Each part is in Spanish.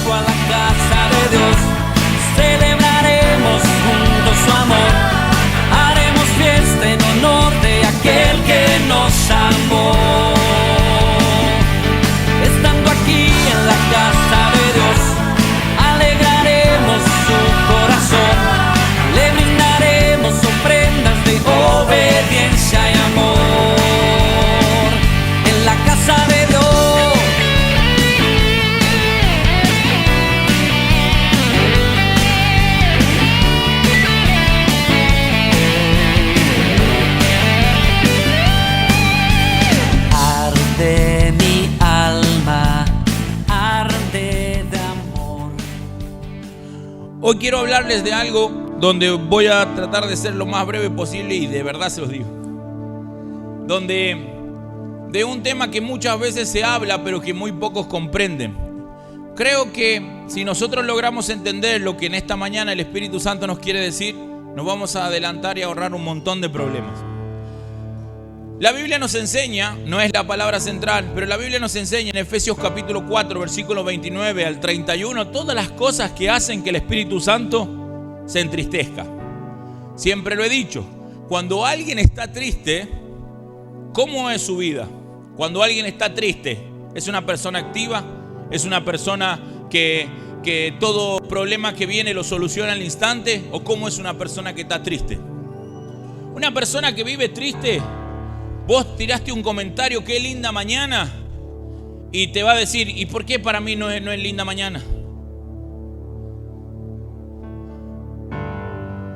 junto a la casa de Dios. Celebraremos juntos su amor. Haremos fiesta en honor de aquel que nos amó. Estando aquí en la casa de Dios, alegraremos su corazón. Le brindaremos ofrendas de obediencia y amor. En la casa de Dios. Arde mi alma, arde de amor. Hoy quiero hablarles de algo donde voy a tratar de ser lo más breve posible y de verdad se los digo. De un tema que muchas veces se habla pero que muy pocos comprenden. Creo que si nosotros logramos entender lo que en esta mañana el Espíritu Santo nos quiere decir, nos vamos a adelantar y ahorrar un montón de problemas. La Biblia nos enseña, no es la palabra central, pero la Biblia nos enseña en Efesios capítulo 4, versículo 29 al 31, todas las cosas que hacen que el Espíritu Santo se entristezca. Siempre lo he dicho, cuando alguien está triste, ¿cómo es su vida? Cuando alguien está triste, ¿es una persona activa? ¿Es una persona que todo problema que viene lo soluciona al instante? ¿O cómo es una persona que está triste? Una persona que vive triste, vos tiraste un comentario, qué linda mañana, y te va a decir, ¿y por qué para mí no es linda mañana?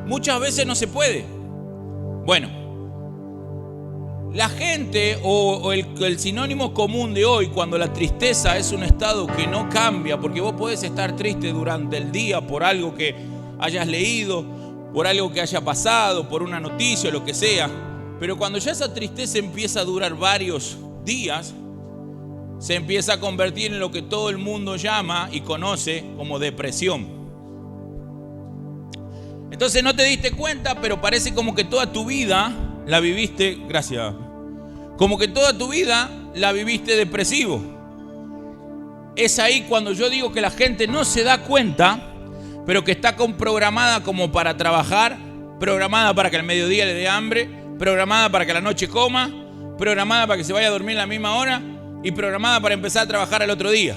Muchas veces no se puede. Bueno, la gente o el sinónimo común de hoy, cuando la tristeza es un estado que no cambia, porque vos podés estar triste durante el día por algo que hayas leído, por algo que haya pasado, por una noticia o lo que sea, pero cuando ya esa tristeza empieza a durar varios días, se empieza a convertir en lo que todo el mundo llama y conoce como depresión. Entonces no te diste cuenta, pero parece como que toda tu vida la viviste, gracias, como que toda tu vida la viviste depresivo. Es ahí cuando yo digo que la gente no se da cuenta, pero que está programada como para trabajar, programada para que al mediodía le dé hambre, programada para que a la noche coma, programada para que se vaya a dormir a la misma hora y programada para empezar a trabajar al otro día.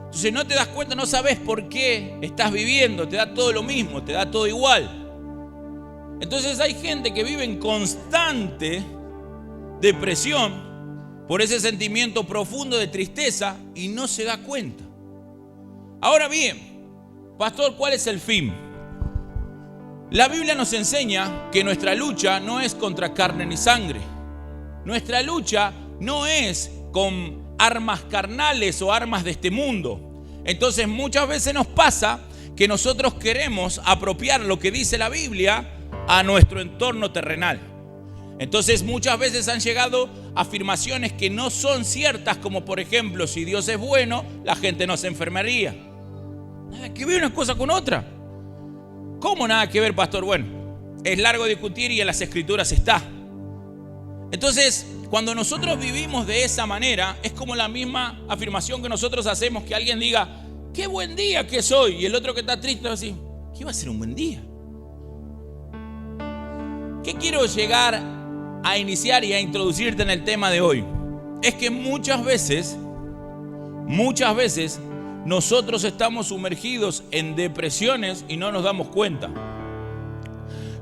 Entonces no te das cuenta, no sabes por qué estás viviendo, te da todo lo mismo, te da todo igual. Entonces hay gente que vive en constante depresión por ese sentimiento profundo de tristeza y no se da cuenta. Ahora bien, pastor, ¿cuál es el fin? La Biblia nos enseña que nuestra lucha no es contra carne ni sangre. Nuestra lucha no es con armas carnales o armas de este mundo. Entonces muchas veces nos pasa que nosotros queremos apropiar lo que dice la Biblia a nuestro entorno terrenal. Entonces muchas veces han llegado afirmaciones que no son ciertas, como por ejemplo, si Dios es bueno, la gente no se enfermaría. Nada que ver una cosa con otra. ¿Cómo nada que ver, pastor? Bueno, es largo discutir y en las escrituras está. Entonces, cuando nosotros vivimos de esa manera, es como la misma afirmación que nosotros hacemos, que alguien diga, qué buen día que soy, y el otro que está triste va a decir, ¿qué va a ser un buen día? ¿Qué quiero llegar a iniciar y a introducirte en el tema de hoy? Es que muchas veces, nosotros estamos sumergidos en depresiones y no nos damos cuenta.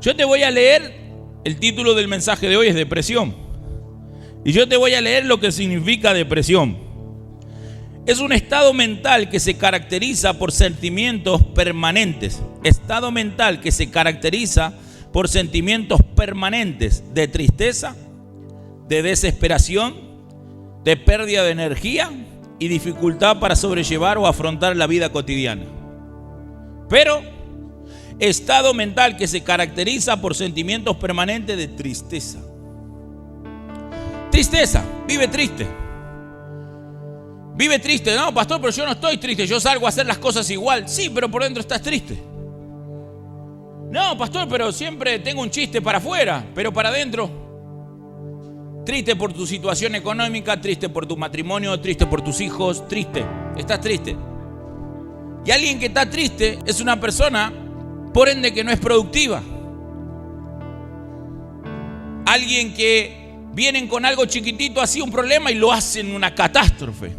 Yo te voy a leer, el título del mensaje de hoy es depresión. Y yo te voy a leer lo que significa depresión. Es un estado mental que se caracteriza por sentimientos permanentes. Estado mental que se caracteriza por sentimientos permanentes de tristeza, de desesperación, de pérdida de energía y dificultad para sobrellevar o afrontar la vida cotidiana. Pero estado mental que se caracteriza por sentimientos permanentes de tristeza. Tristeza, vive triste. Vive triste. No, pastor, pero yo no estoy triste, yo salgo a hacer las cosas igual. Sí, pero por dentro estás triste. No, pastor, pero siempre tengo un chiste para afuera, pero para adentro. Triste por tu situación económica, triste por tu matrimonio, triste por tus hijos, triste. Estás triste. Y alguien que está triste es una persona, por ende, que no es productiva. Alguien que vienen con algo chiquitito, así un problema, y lo hacen una catástrofe.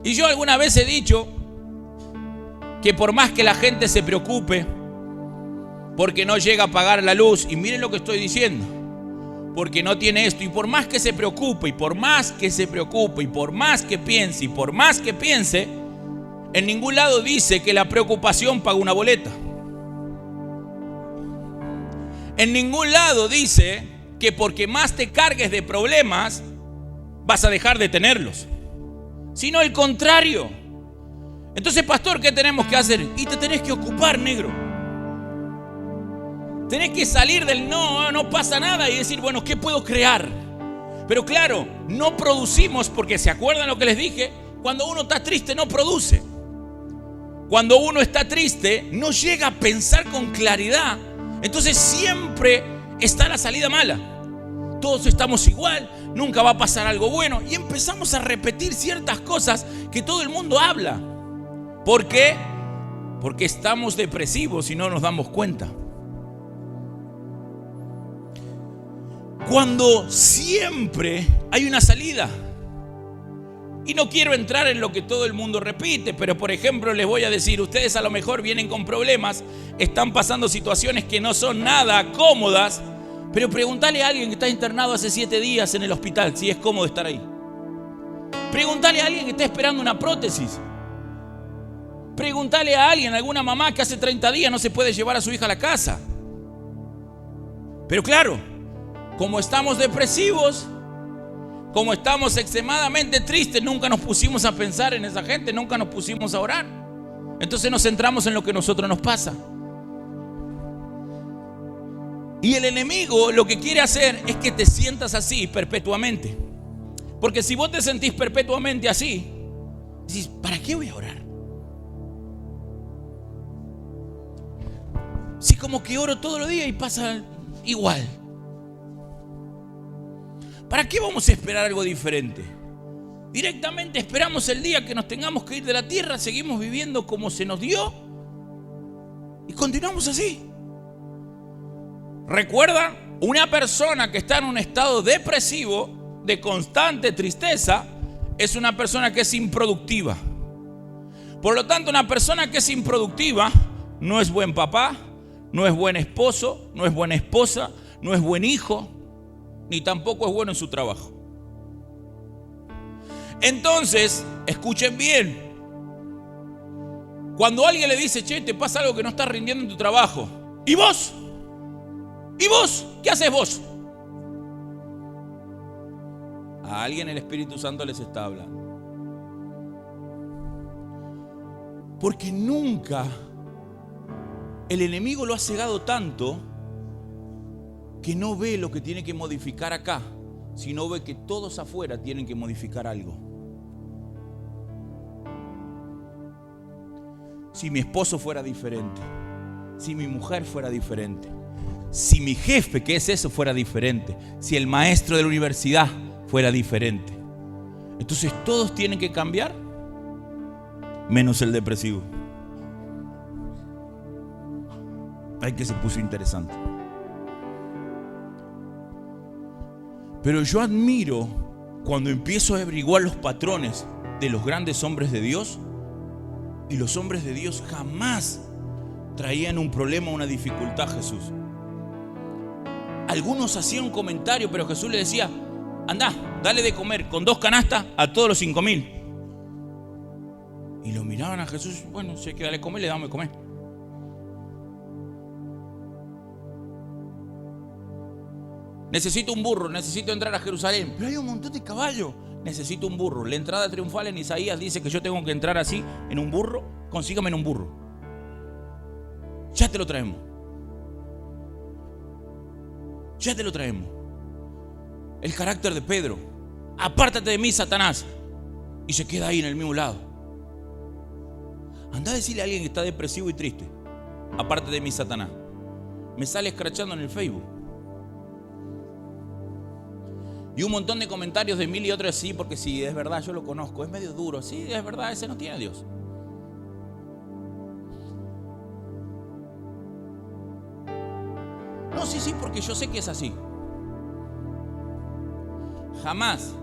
Y yo alguna vez he dicho que por más que la gente se preocupe porque no llega a pagar la luz, y miren lo que estoy diciendo, porque no tiene esto, y por más que se preocupe, y por más que se preocupe, y por más que piense, y por más que piense, en ningún lado dice que la preocupación paga una boleta. En ningún lado dice que porque más te cargues de problemas vas a dejar de tenerlos, sino el contrario. Entonces, pastor, ¿qué tenemos que hacer? Y te tenés que ocupar, negro. Tenés que salir del no pasa nada y decir, bueno, ¿qué puedo crear? Pero claro, no producimos porque, ¿se acuerdan lo que les dije? Cuando uno está triste no produce. Cuando uno está triste no llega a pensar con claridad. Entonces siempre está la salida mala. Todos estamos igual, nunca va a pasar algo bueno. Y empezamos a repetir ciertas cosas que todo el mundo habla. ¿Por qué? Porque estamos depresivos y no nos damos cuenta. Cuando siempre hay una salida. Y no quiero entrar en lo que todo el mundo repite, pero por ejemplo les voy a decir, ustedes a lo mejor vienen con problemas, están pasando situaciones que no son nada cómodas, pero preguntale a alguien que está internado hace 7 días en el hospital si es cómodo estar ahí. Preguntale a alguien que está esperando una prótesis. Preguntale a alguien, a alguna mamá que hace 30 días no se puede llevar a su hija a la casa. Pero claro, como estamos depresivos, como estamos extremadamente tristes, nunca nos pusimos a pensar en esa gente, nunca nos pusimos a orar. Entonces nos centramos en lo que a nosotros nos pasa. Y el enemigo lo que quiere hacer es que te sientas así perpetuamente. Porque si vos te sentís perpetuamente así, decís, ¿para qué voy a orar? Si como que oro todos los días y pasa igual. ¿Para qué vamos a esperar algo diferente? Directamente esperamos el día que nos tengamos que ir de la tierra, seguimos viviendo como se nos dio y continuamos así. Recuerda, una persona que está en un estado depresivo, de constante tristeza, es una persona que es improductiva. Por lo tanto, una persona que es improductiva no es buen papá, no es buen esposo, no es buena esposa, no es buen hijo, ni tampoco es bueno en su trabajo. Entonces, escuchen bien. Cuando alguien le dice, che, te pasa algo que no estás rindiendo en tu trabajo. ¿Y vos? ¿Y vos? ¿Qué haces vos? A alguien el Espíritu Santo les está hablando. Porque nunca el enemigo lo ha cegado tanto que no ve lo que tiene que modificar acá, sino ve que todos afuera tienen que modificar algo. Si mi esposo fuera diferente, si mi mujer fuera diferente, si mi jefe, que es eso, fuera diferente, si el maestro de la universidad fuera diferente, entonces todos tienen que cambiar, menos el depresivo. Ay, que se puso interesante. Pero yo admiro cuando empiezo a averiguar los patrones de los grandes hombres de Dios. Y los hombres de Dios jamás traían un problema o una dificultad a Jesús. Algunos hacían un comentario, pero Jesús le decía, andá, dale de comer con 2 canastas a todos los 5,000. Y lo miraban a Jesús, bueno, si hay que darle de comer, le damos de comer. Necesito un burro, necesito entrar a Jerusalén. Pero hay un montón de caballos. Necesito un burro. La entrada triunfal en Isaías dice que yo tengo que entrar así, en un burro. Consígame en un burro. Ya te lo traemos. Ya te lo traemos. El carácter de Pedro. Apártate de mí, Satanás. Y se queda ahí en el mismo lado. Anda a decirle a alguien que está depresivo y triste. Apártate de mí, Satanás. Me sale escrachando en el Facebook. Y un montón de comentarios de 1000 y otros, sí, porque sí, es verdad, yo lo conozco, es medio duro, sí, es verdad, ese no tiene a Dios. porque yo sé que es así. Jamás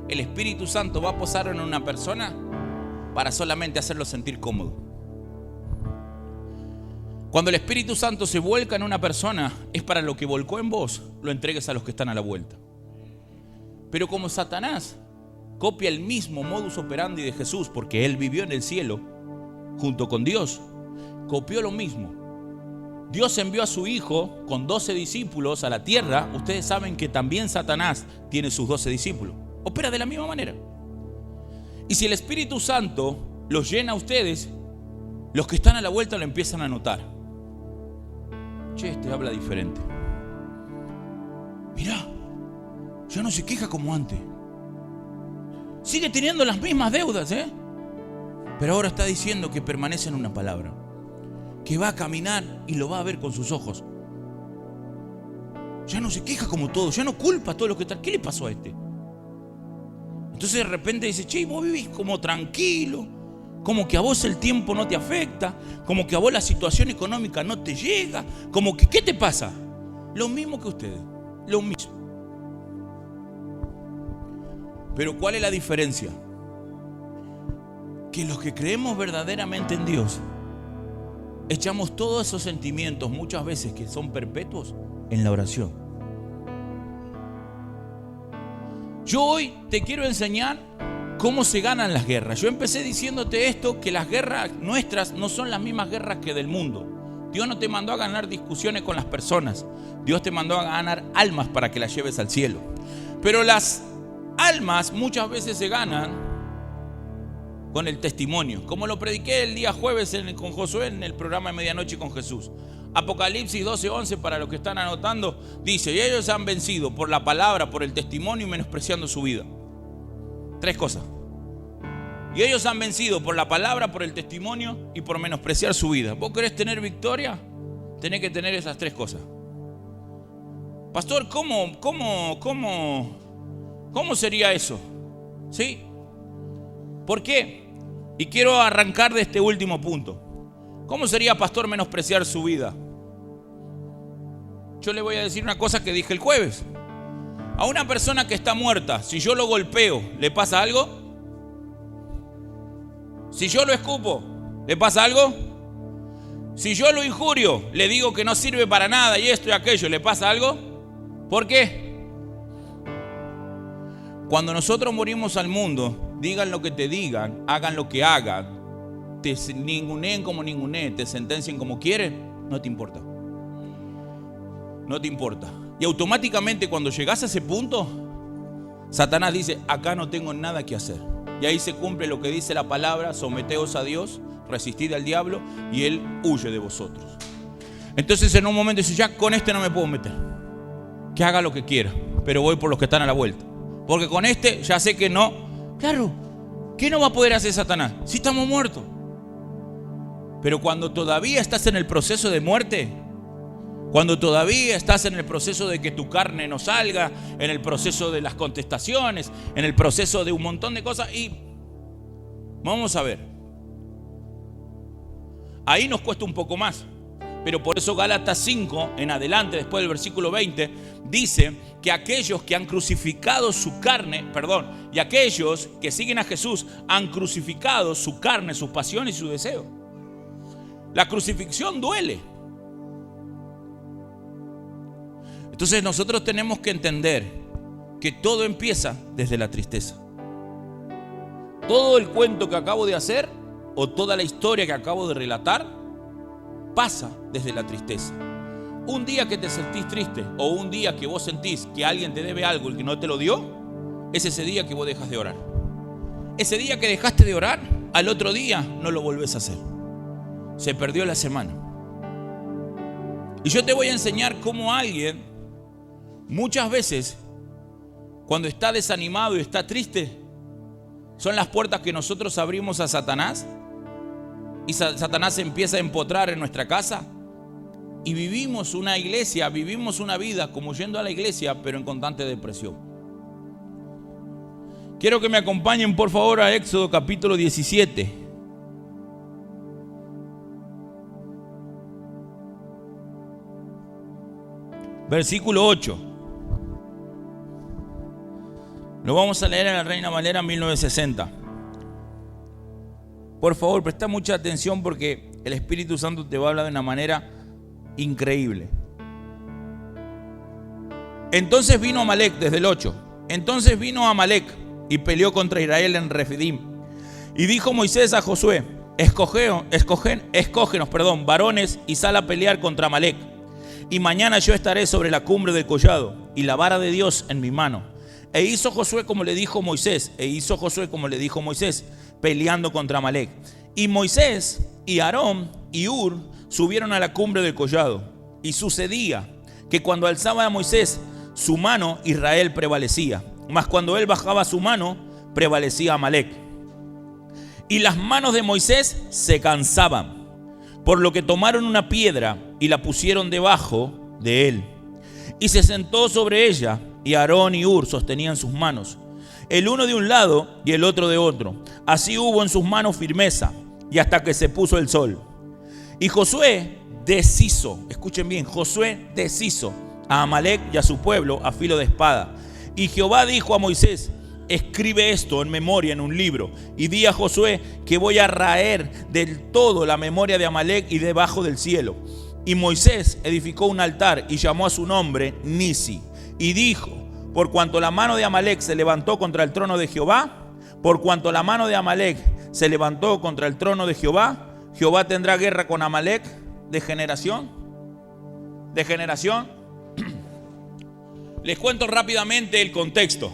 el Espíritu Santo va a posar en una persona para solamente hacerlo sentir cómodo. Cuando el Espíritu Santo se vuelca en una persona, es para lo que volcó en vos, lo entregues a los que están a la vuelta. Pero como Satanás copia el mismo modus operandi de Jesús, porque él vivió en el cielo junto con Dios, copió lo mismo. Dios envió a su Hijo con 12 discípulos a la tierra. Ustedes saben que también Satanás tiene sus 12 discípulos. Opera de la misma manera. Y si el Espíritu Santo los llena a ustedes, los que están a la vuelta lo empiezan a notar. Che, este habla diferente. Mirá, ya no se queja como antes. Sigue teniendo las mismas deudas, pero ahora está diciendo que permanece en una palabra, que va a caminar y lo va a ver con sus ojos. Ya no se queja como todo, ya no culpa a todo lo que está. ¿Qué le pasó a este? Entonces de repente dice, che, vos vivís como tranquilo, como que a vos el tiempo no te afecta, como que a vos la situación económica no te llega, como que, ¿qué te pasa? Lo mismo que ustedes, lo mismo. Pero ¿cuál es la diferencia? Que los que creemos verdaderamente en Dios, echamos todos esos sentimientos, muchas veces que son perpetuos, en la oración. Yo hoy te quiero enseñar cómo se ganan las guerras. Yo empecé diciéndote esto, que las guerras nuestras no son las mismas guerras que del mundo. Dios no te mandó a ganar discusiones con las personas. Dios te mandó a ganar almas para que las lleves al cielo. Pero las almas muchas veces se ganan con el testimonio, como lo prediqué el día jueves con Josué en el programa de Medianoche con Jesús. Apocalipsis 12:11, para los que están anotando, dice: y ellos han vencido por la palabra, por el testimonio y menospreciando su vida. 3 cosas. Y ellos han vencido por la palabra, por el testimonio y por menospreciar su vida. ¿Vos querés tener victoria? Tenés que tener esas 3 cosas. Pastor, ¿cómo sería eso? ¿Sí? ¿Por qué? Y quiero arrancar de este último punto. ¿Cómo sería, pastor, menospreciar su vida? Yo le voy a decir una cosa que dije el jueves. A una persona que está muerta, si yo lo golpeo, ¿le pasa algo? Si yo lo escupo, ¿le pasa algo? Si yo lo injurio, le digo que no sirve para nada y esto y aquello, ¿le pasa algo? ¿Por qué? Cuando nosotros morimos al mundo, digan lo que te digan, hagan lo que hagan, te ninguneen como ninguneen, te sentencien como quieren, no te importa. No te importa. Y automáticamente cuando llegas a ese punto, Satanás dice: acá no tengo nada que hacer. Y ahí se cumple lo que dice la palabra: someteos a Dios, resistid al diablo y él huye de vosotros. Entonces en un momento dice: ya con este no me puedo meter, que haga lo que quiera, pero voy por los que están a la vuelta, porque con este ya sé que no. Claro, ¿qué no va a poder hacer Satanás si estamos muertos? Pero cuando todavía estás en el proceso de muerte, cuando todavía estás en el proceso de que tu carne no salga, en el proceso de las contestaciones, en el proceso de un montón de cosas, y vamos a ver, ahí nos cuesta un poco más. Pero por eso Gálatas 5 en adelante, después del versículo 20, dice que aquellos que han crucificado su carne, y aquellos que siguen a Jesús han crucificado su carne, sus pasiones y su deseo. La crucifixión duele. Entonces nosotros tenemos que entender que todo empieza desde la tristeza. Todo el cuento que acabo de hacer o toda la historia que acabo de relatar pasa desde la tristeza. Un día que te sentís triste o un día que vos sentís que alguien te debe algo y que no te lo dio, es ese día que vos dejas de orar. Ese día que dejaste de orar, al otro día no lo volvés a hacer. Se perdió la semana. Y yo te voy a enseñar cómo alguien, muchas veces, cuando está desanimado y está triste, son las puertas que nosotros abrimos a Satanás. Y Satanás se empieza a empotrar en nuestra casa. Y vivimos una iglesia, vivimos una vida como yendo a la iglesia, pero en constante depresión. Quiero que me acompañen por favor a Éxodo capítulo 17. versículo 8. Lo vamos a leer en la Reina Valera 1960. Por favor, presta mucha atención porque el Espíritu Santo te va a hablar de una manera increíble. Entonces vino Amalek, desde el 8. Entonces vino Amalek y peleó contra Israel en Refidim. Y dijo Moisés a Josué: escógenos, varones, y sal a pelear contra Amalek. Y mañana yo estaré sobre la cumbre del collado, y la vara de Dios en mi mano. E hizo Josué como le dijo Moisés, peleando contra Amalek. Y Moisés y Aarón y Hur subieron a la cumbre del collado. Y sucedía que cuando alzaba a Moisés su mano, Israel prevalecía. Mas cuando él bajaba su mano, prevalecía Amalek. Y las manos de Moisés se cansaban, por lo que tomaron una piedra y la pusieron debajo de él. Y se sentó sobre ella, y Aarón y Hur sostenían sus manos, el uno de un lado y el otro de otro. Así hubo en sus manos firmeza, y hasta que se puso el sol. Y Josué deshizo, escuchen bien, Josué deshizo a Amalek y a su pueblo a filo de espada. Y Jehová dijo a Moisés: escribe esto en memoria en un libro, y di a Josué que voy a raer del todo la memoria de Amalek y debajo del cielo. Y Moisés edificó un altar y llamó a su nombre Nisi. Y dijo: por cuanto la mano de Amalek se levantó contra el trono de Jehová, por cuanto la mano de Amalek se levantó contra el trono de Jehová, Jehová tendrá guerra con Amalek de generación. Les cuento rápidamente el contexto.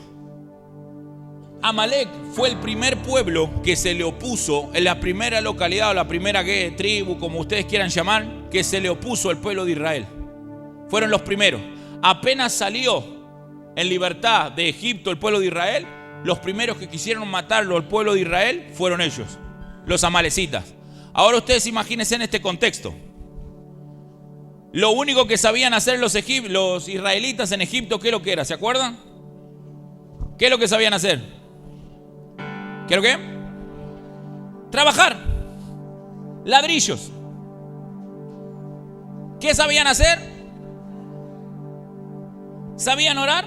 Amalek fue el primer pueblo que se le opuso, en la primera localidad o la primera tribu, como ustedes quieran llamar, que se le opuso al pueblo de Israel. Fueron los primeros. Apenas salió en libertad de Egipto el pueblo de Israel, los primeros que quisieron matarlo al pueblo de Israel fueron ellos, los amalecitas. Ahora ustedes imagínense en este contexto. Lo único que sabían hacer los israelitas en Egipto, ¿qué es lo que era? ¿Se acuerdan? ¿Qué es lo que sabían hacer? ¿Qué es lo que? Trabajar. Ladrillos. ¿Qué sabían hacer? ¿Sabían orar?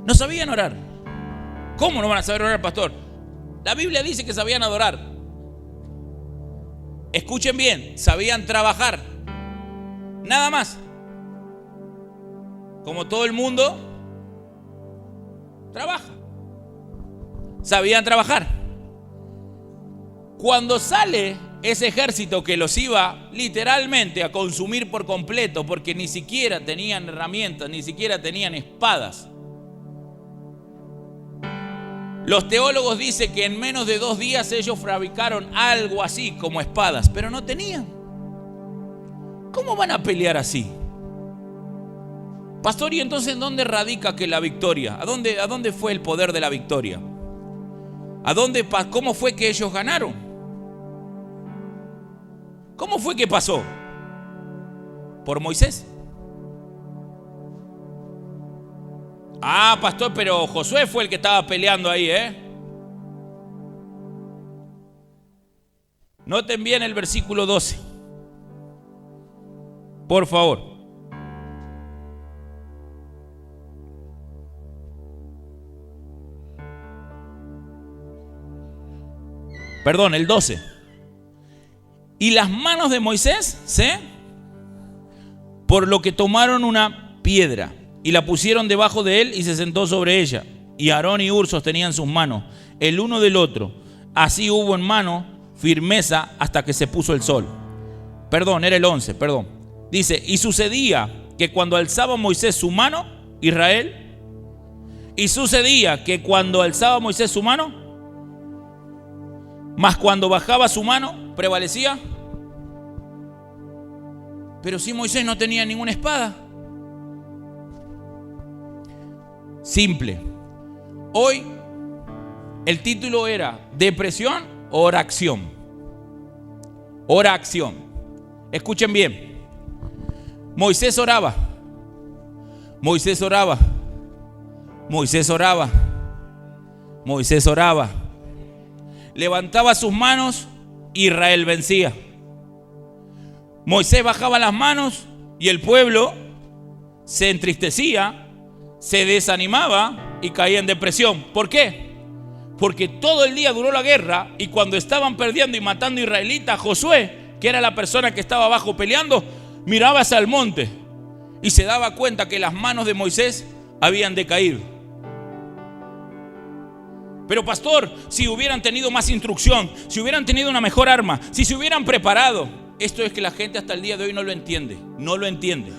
No sabían orar. ¿Cómo no van a saber orar, pastor? La Biblia dice que sabían adorar. Escuchen bien, sabían trabajar. Nada más. Como todo el mundo trabaja. Sabían trabajar. Cuando sale ese ejército que los iba literalmente a consumir por completo, porque ni siquiera tenían herramientas, ni siquiera tenían espadas. Los teólogos dicen que en menos de 2 días ellos fabricaron algo así como espadas, pero no tenían. ¿Cómo van a pelear así? Pastor, ¿y entonces en dónde radica que la victoria? ¿A dónde fue el poder de la victoria? ¿Cómo fue que ellos ganaron? ¿Cómo fue que pasó? Por Moisés. Ah, pastor, pero Josué fue el que estaba peleando ahí, Noten bien el versículo 12. Por favor. Perdón, el 12. Y las manos de Moisés, por lo que tomaron una piedra y la pusieron debajo de él y se sentó sobre ella. Y Aarón y Hur sostenían sus manos, el uno del otro. Así hubo en mano firmeza hasta que se puso el sol. Perdón, era el 11, perdón. Dice: y sucedía que cuando alzaba Moisés su mano, Israel. Y sucedía que cuando alzaba Moisés su mano, mas cuando bajaba su mano, prevalecía. Pero si Moisés no tenía ninguna espada. Simple. Hoy el título era depresión, oración. Oración. Escuchen bien. Moisés oraba. Moisés oraba. Moisés oraba. Moisés oraba. Levantaba sus manos, Israel vencía. Moisés bajaba las manos y el pueblo se entristecía, se desanimaba y caía en depresión. ¿Por qué? Porque todo el día duró la guerra y cuando estaban perdiendo y matando israelitas, Josué, que era la persona que estaba abajo peleando, miraba hacia el monte y se daba cuenta que las manos de Moisés habían decaído. Pero pastor, si hubieran tenido más instrucción, si hubieran tenido una mejor arma, si se hubieran preparado. Esto es que la gente hasta el día de hoy no lo entiende. No lo entiende.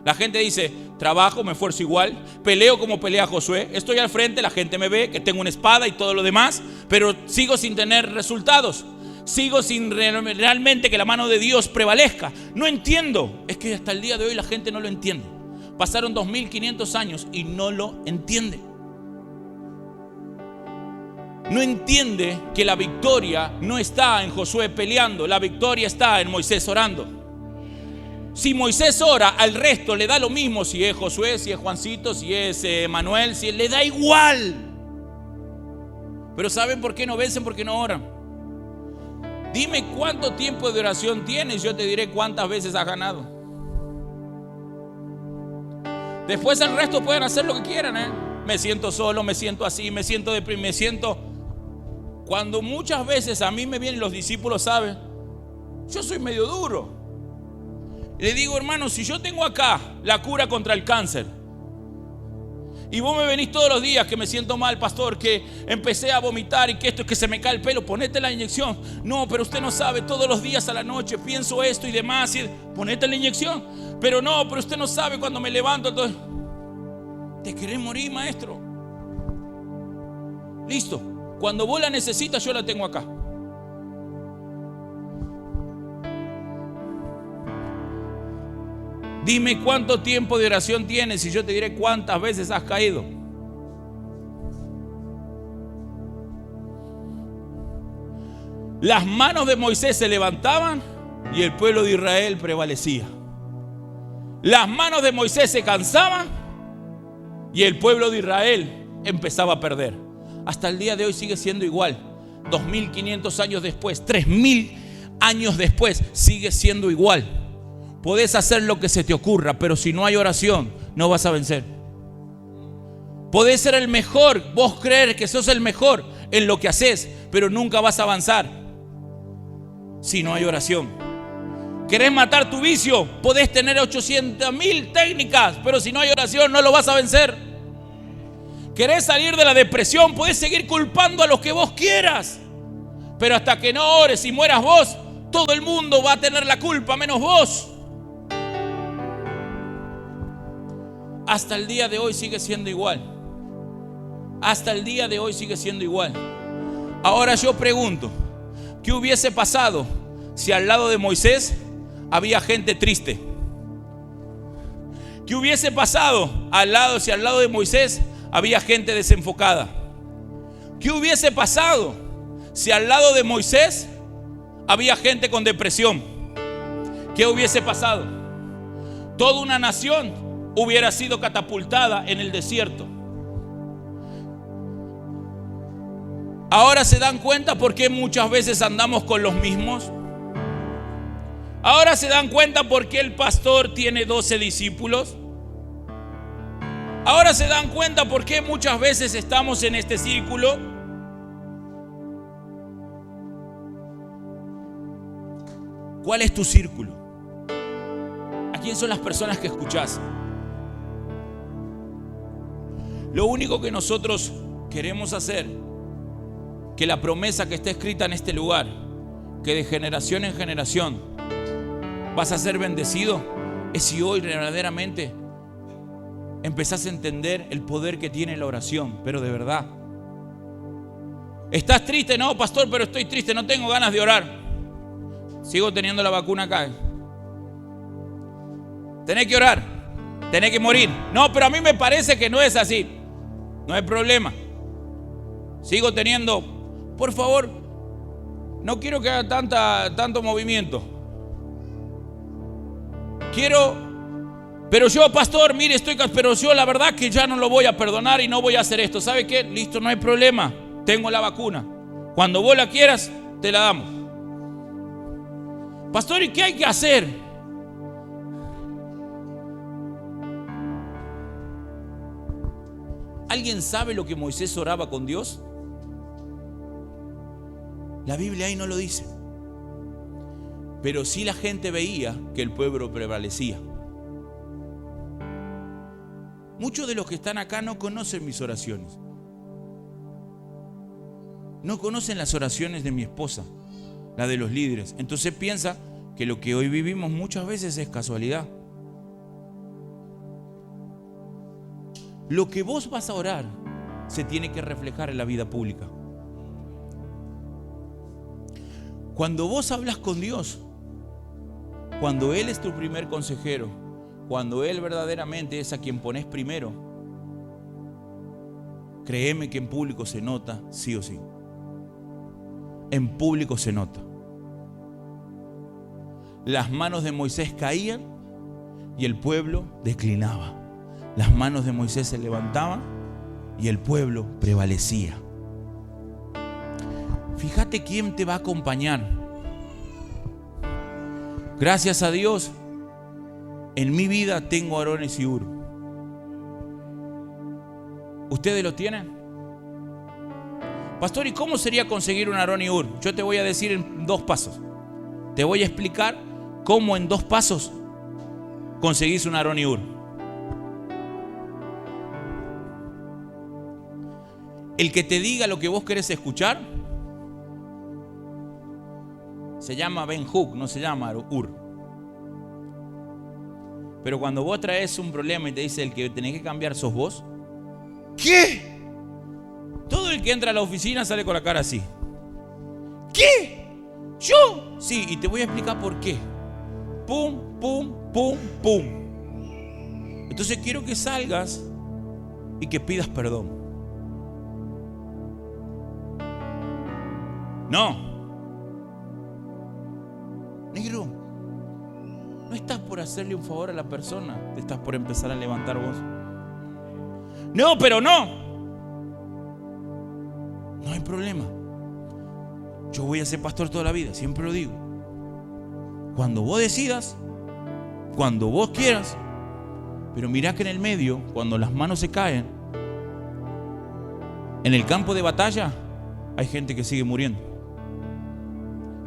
La gente dice, trabajo, me esfuerzo igual, peleo como pelea Josué, estoy al frente, la gente me ve que tengo una espada y todo lo demás, pero sigo sin tener resultados. Sigo sin realmente que la mano de Dios prevalezca. No entiendo. Es que hasta el día de hoy la gente no lo entiende. Pasaron 2500 años y no lo entiende. No entiende que la victoria no está en Josué peleando, la victoria está en Moisés orando. Si Moisés ora, al resto le da lo mismo si es Josué, si es Juancito, si es Manuel, si le da igual. Pero ¿saben por qué no vencen? Porque no oran. Dime cuánto tiempo de oración tienes, yo te diré cuántas veces has ganado. Después el resto pueden hacer lo que quieran, Me siento solo, me siento así, me siento deprimido, me siento... Cuando muchas veces a mí me vienen los discípulos, ¿saben? Yo soy medio duro. Le digo, hermano, si yo tengo acá la cura contra el cáncer y vos me venís todos los días que me siento mal, pastor, que empecé a vomitar y que esto es que se me cae el pelo, ponete la inyección. No, pero usted no sabe, todos los días a la noche pienso esto y demás, ponete la inyección. Pero no, pero usted no sabe cuando me levanto. Entonces, ¿te querés morir, maestro? Listo. Cuando vos la necesitas, yo la tengo acá. Dime cuánto tiempo de oración tienes y yo te diré cuántas veces has caído. Las manos de Moisés se levantaban y el pueblo de Israel prevalecía. Las manos de Moisés se cansaban y el pueblo de Israel empezaba a perder. Hasta el día de hoy sigue siendo igual. 2500 años después, 3000 años después, sigue siendo igual. Podés hacer lo que se te ocurra, pero si no hay oración, no vas a vencer. Podés ser el mejor, vos creer que sos el mejor en lo que haces, pero nunca vas a avanzar si no hay oración. ¿Querés matar tu vicio? Podés tener 800.000 técnicas, pero si no hay oración, no lo vas a vencer. ¿Querés salir de la depresión? Podés seguir culpando a los que vos quieras, pero hasta que no ores y mueras vos, todo el mundo va a tener la culpa menos vos. Hasta el día de hoy sigue siendo igual. Hasta el día de hoy sigue siendo igual. Ahora yo pregunto, ¿qué hubiese pasado si al lado de Moisés había gente triste? ¿Qué hubiese pasado si al lado de Moisés había gente desenfocada? ¿Qué hubiese pasado si al lado de Moisés había gente con depresión? ¿Qué hubiese pasado? Toda una nación hubiera sido catapultada en el desierto. Ahora se dan cuenta por qué muchas veces andamos con los mismos. Ahora se dan cuenta por qué el pastor tiene 12 discípulos. Ahora se dan cuenta por qué muchas veces estamos en este círculo. ¿Cuál es tu círculo? ¿A quién son las personas que escuchás? Lo único que nosotros queremos hacer, que la promesa que está escrita en este lugar, que de generación en generación vas a ser bendecido, es si hoy verdaderamente empezás a entender el poder que tiene la oración, pero de verdad. ¿Estás triste? No, pastor, pero estoy triste, no tengo ganas de orar. Sigo teniendo la vacuna acá. Tenés que orar, tenés que morir. No, pero a mí me parece que no es así. No hay problema. Sigo teniendo, por favor, no quiero que haga tanto movimiento. Pero yo, pastor, mire, pero yo la verdad que ya no lo voy a perdonar y no voy a hacer esto. ¿Sabe qué? Listo, no hay problema. Tengo la vacuna. Cuando vos la quieras, te la damos. Pastor, ¿y qué hay que hacer? ¿Alguien sabe lo que Moisés oraba con Dios? La Biblia ahí no lo dice. Pero sí la gente veía que el pueblo prevalecía. Muchos de los que están acá no conocen mis oraciones. No conocen las oraciones de mi esposa, la de los líderes. Entonces piensa que lo que hoy vivimos muchas veces es casualidad. Lo que vos vas a orar se tiene que reflejar en la vida pública. Cuando vos hablas con Dios, cuando Él es tu primer consejero, cuando Él verdaderamente es a quien pones primero, créeme que en público se nota, sí o sí. En público se nota. Las manos de Moisés caían y el pueblo declinaba. Las manos de Moisés se levantaban y el pueblo prevalecía. Fíjate quién te va a acompañar. Gracias a Dios, en mi vida tengo Arones y Hur. ¿Ustedes lo tienen? Pastor, ¿y cómo sería conseguir un Aarón y Hur? Yo te voy a decir en 2 pasos. Te voy a explicar cómo en 2 pasos conseguís un Aarón y Hur. El que te diga lo que vos querés escuchar se llama Ben-Huk, no se llama Hur. Pero cuando vos traes un problema y te dice el que tenés que cambiar sos vos, ¿qué? Todo el que entra a la oficina sale con la cara así. ¿Qué? ¿Yo? Sí, y te voy a explicar por qué. Pum, pum, pum, pum. Entonces quiero que salgas y que pidas perdón. No. Negro, no estás por hacerle un favor a la persona, te estás por empezar a levantar vos. No, pero no. No hay problema. Yo voy a ser pastor toda la vida, siempre lo digo. Cuando vos decidas, cuando vos quieras. Pero mirá que en el medio, cuando las manos se caen, en el campo de batalla hay gente que sigue muriendo.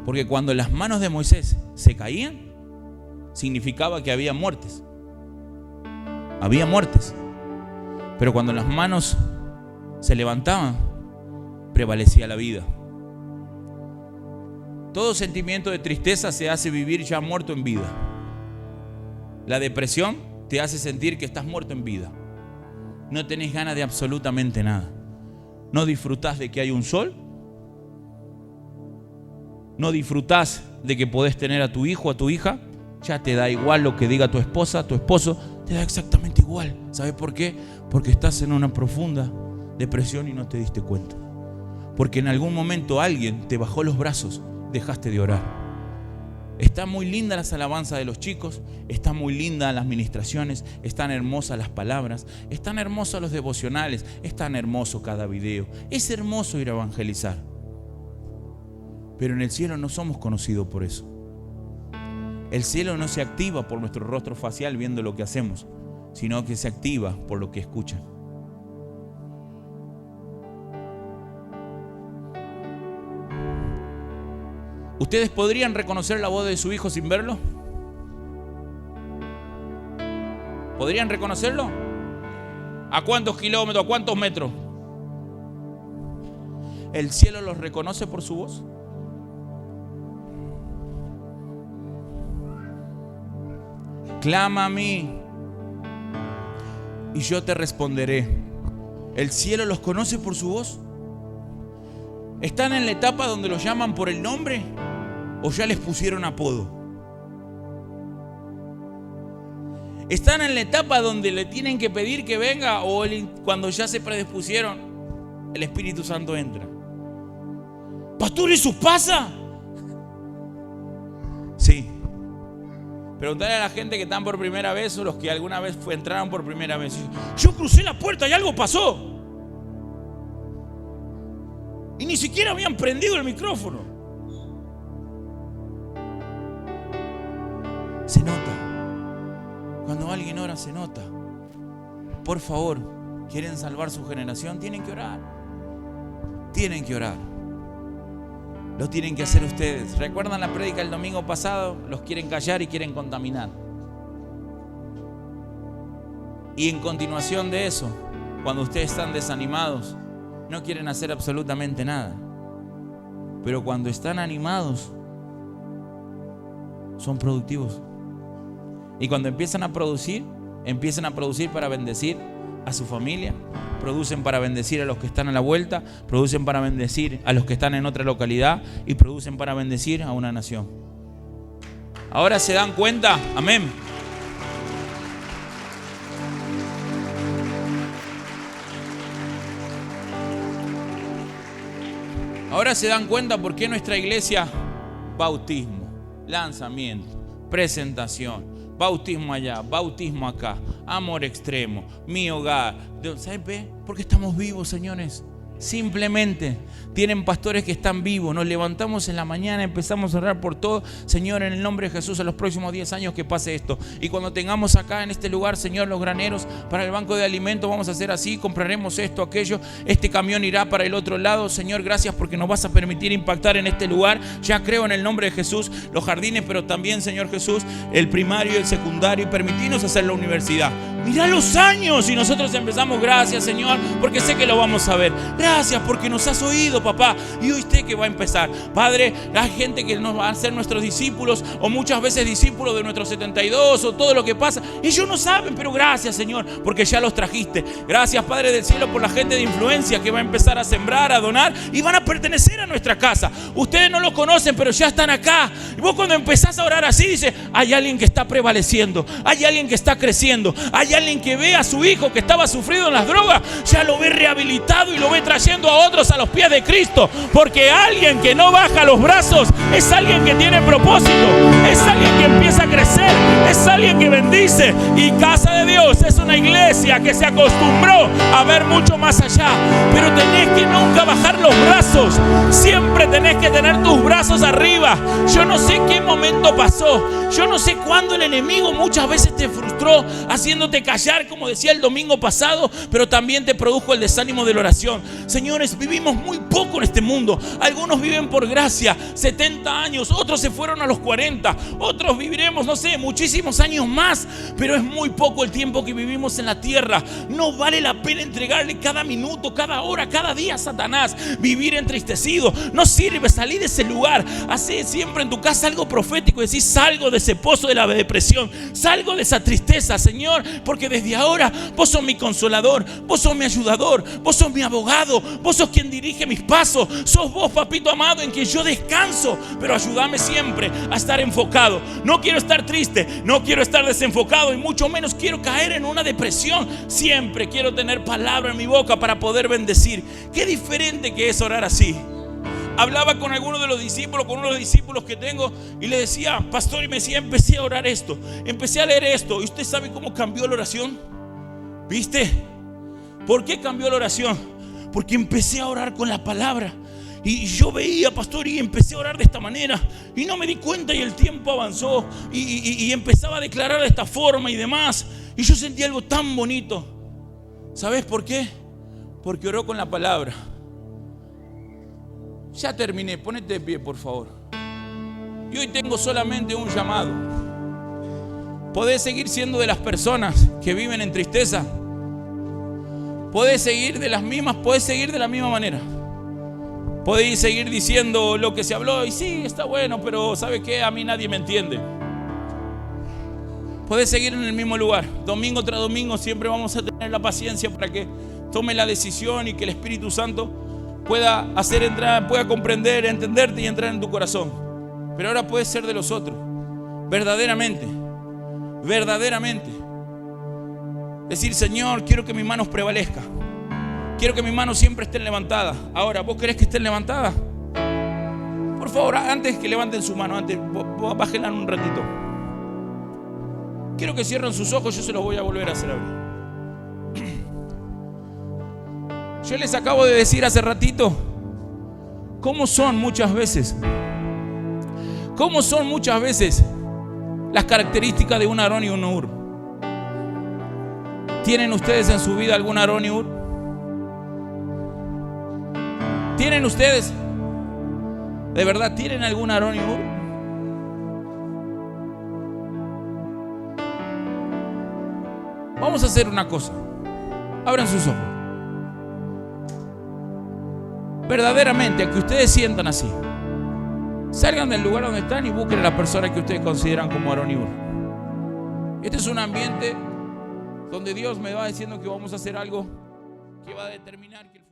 Porque cuando las manos de Moisés se caían, significaba que había muertes. Había muertes. Pero cuando las manos se levantaban, prevalecía la vida. Todo sentimiento de tristeza se hace vivir ya muerto en vida. La depresión te hace sentir que estás muerto en vida. No tenés ganas de absolutamente nada. No disfrutás de que hay un sol. No disfrutás de que podés tener a tu hijo, a tu hija. Ya te da igual lo que diga tu esposa, tu esposo. Te da exactamente igual. ¿Sabes por qué? Porque estás en una profunda depresión y no te diste cuenta. Porque en algún momento alguien te bajó los brazos. Dejaste de orar. Está muy linda las alabanzas de los chicos. Está muy linda las ministraciones. Están hermosas las palabras. Están hermosos los devocionales. Es tan hermoso cada video. Es hermoso ir a evangelizar. Pero en el cielo no somos conocidos por eso. El cielo no se activa por nuestro rostro facial viendo lo que hacemos, sino que se activa por lo que escuchan. ¿Ustedes podrían reconocer la voz de su hijo sin verlo? ¿Podrían reconocerlo? ¿A cuántos kilómetros? ¿A cuántos metros? ¿El cielo los reconoce por su voz? Clama a mí y yo te responderé. ¿El cielo los conoce por su voz? ¿Están en la etapa donde los llaman por el nombre o ya les pusieron apodo? ¿Están en la etapa donde le tienen que pedir que venga o cuando ya se predispusieron, el Espíritu Santo entra? ¿Pastor, eso pasa? Sí. Preguntarle a la gente que están por primera vez o los que alguna vez entraron por primera vez. Yo crucé la puerta y algo pasó. Y ni siquiera habían prendido el micrófono. Se nota. Cuando alguien ora, se nota. Por favor, ¿quieren salvar su generación? Tienen que orar. Tienen que orar. Lo tienen que hacer ustedes. ¿Recuerdan la prédica del domingo pasado? Los quieren callar y quieren contaminar. Y en continuación de eso, cuando ustedes están desanimados, no quieren hacer absolutamente nada. Pero cuando están animados, son productivos. Y cuando empiezan a producir para bendecir a su familia, producen para bendecir a los que están a la vuelta, producen para bendecir a los que están en otra localidad y producen para bendecir a una nación. Ahora se dan cuenta, amén. Ahora se dan cuenta por qué nuestra iglesia, bautismo, lanzamiento, presentación, bautismo allá, bautismo acá, amor extremo, mi hogar. ¿Sabes? Porque estamos vivos, señores. Simplemente tienen pastores que están vivos. Nos levantamos en la mañana, empezamos a orar por todo. Señor, en el nombre de Jesús, a los próximos 10 años que pase esto. Y cuando tengamos acá en este lugar, Señor, los graneros para el banco de alimentos, vamos a hacer así, compraremos esto, aquello. Este camión irá para el otro lado. Señor, gracias porque nos vas a permitir impactar en este lugar. Ya creo en el nombre de Jesús, los jardines, pero también, Señor Jesús, el primario y el secundario. Y permitirnos hacer la universidad. Mirá los años y nosotros empezamos. Gracias, Señor, porque sé que lo vamos a ver. Gracias porque nos has oído, papá. Y hoy sé que va a empezar. Padre, hay gente que nos va a ser nuestros discípulos, o muchas veces discípulos de nuestros 72, o todo lo que pasa. Ellos no saben, pero gracias, Señor, porque ya los trajiste. Gracias, Padre del cielo, por la gente de influencia que va a empezar a sembrar, a donar, y van a pertenecer a nuestra casa. Ustedes no los conocen, pero ya están acá. Y vos cuando empezás a orar así, dices, hay alguien que está prevaleciendo, hay alguien que está creciendo, hay alguien que ve a su hijo que estaba sufrido en las drogas, ya lo ve rehabilitado y lo ve trayendo a otros a los pies de Cristo. Porque alguien que no baja los brazos es alguien que tiene propósito, es alguien que empieza a crecer, es alguien que bendice. Y Casa de Dios es una iglesia que se acostumbró a ver mucho más allá. Pero tenés que nunca bajar los brazos, siempre tenés que tener tus brazos arriba. Yo no sé qué momento pasó, yo no sé cuándo el enemigo muchas veces te frustró haciéndote callar, como decía el domingo pasado, pero también te produjo el desánimo de la oración. Señores, vivimos muy poco en este mundo. Algunos viven por gracia 70 años, otros se fueron a los 40, otros viviremos, no sé, muchísimos años más, pero es muy poco el tiempo que vivimos en la tierra. No vale la pena entregarle cada minuto, cada hora, cada día a Satanás. Vivir entristecido no sirve. Salir de ese lugar, hacer siempre en tu casa algo profético, decir, salgo de ese pozo de la depresión, salgo de esa tristeza, Señor, porque desde ahora vos sos mi consolador, vos sos mi ayudador, vos sos mi abogado, vos sos quien dirige mis pasos, sos vos, papito amado, en quien yo descanso. Pero ayúdame siempre a estar enfocado. No quiero estar triste, no quiero estar desenfocado, y mucho menos quiero caer en una depresión. Siempre quiero tener palabra en mi boca para poder bendecir. Qué diferente que es orar así. Hablaba con alguno de los discípulos, con uno de los discípulos que tengo, y le decía, pastor, y me decía, empecé a orar esto, empecé a leer esto. ¿Y usted sabe cómo cambió la oración? ¿Viste? ¿Por qué cambió la oración? Porque empecé a orar con la palabra. Y yo veía, pastor, y empecé a orar de esta manera, y no me di cuenta, y el tiempo avanzó, y empezaba a declarar de esta forma y demás, y yo sentí algo tan bonito. ¿Sabes por qué? Porque oró con la palabra. Ya terminé, ponete de pie, por favor. Y hoy tengo solamente un llamado. Podés seguir siendo de las personas que viven en tristeza. Podés seguir de la misma manera. Podéis seguir diciendo lo que se habló, y sí, está bueno, pero ¿sabe qué? A mí nadie me entiende. Podés seguir en el mismo lugar. Domingo tras domingo siempre vamos a tener la paciencia para que tome la decisión y que el Espíritu Santo pueda hacer entrar, pueda comprender, entenderte y entrar en tu corazón. Pero ahora puedes ser de los otros. Verdaderamente. Decir, Señor, quiero que mis manos prevalezcan. Quiero que mis manos siempre estén levantadas. Ahora, ¿vos querés que estén levantadas? Por favor, antes que levanten su mano, bájenla un ratito. Quiero que cierren sus ojos, yo se los voy a volver a hacer abrir. Yo les acabo de decir hace ratito cómo son muchas veces las características de un Aarón y un Hur. ¿Tienen ustedes en su vida algún Aarón y Hur? ¿Tienen ustedes? ¿De verdad tienen algún Aarón y Hur? Vamos a hacer una cosa. Abran sus ojos. Verdaderamente, a que ustedes sientan así, salgan del lugar donde están y busquen a las personas que ustedes consideran como Aarón y Hur. Este es un ambiente donde Dios me va diciendo que vamos a hacer algo que va a determinar que el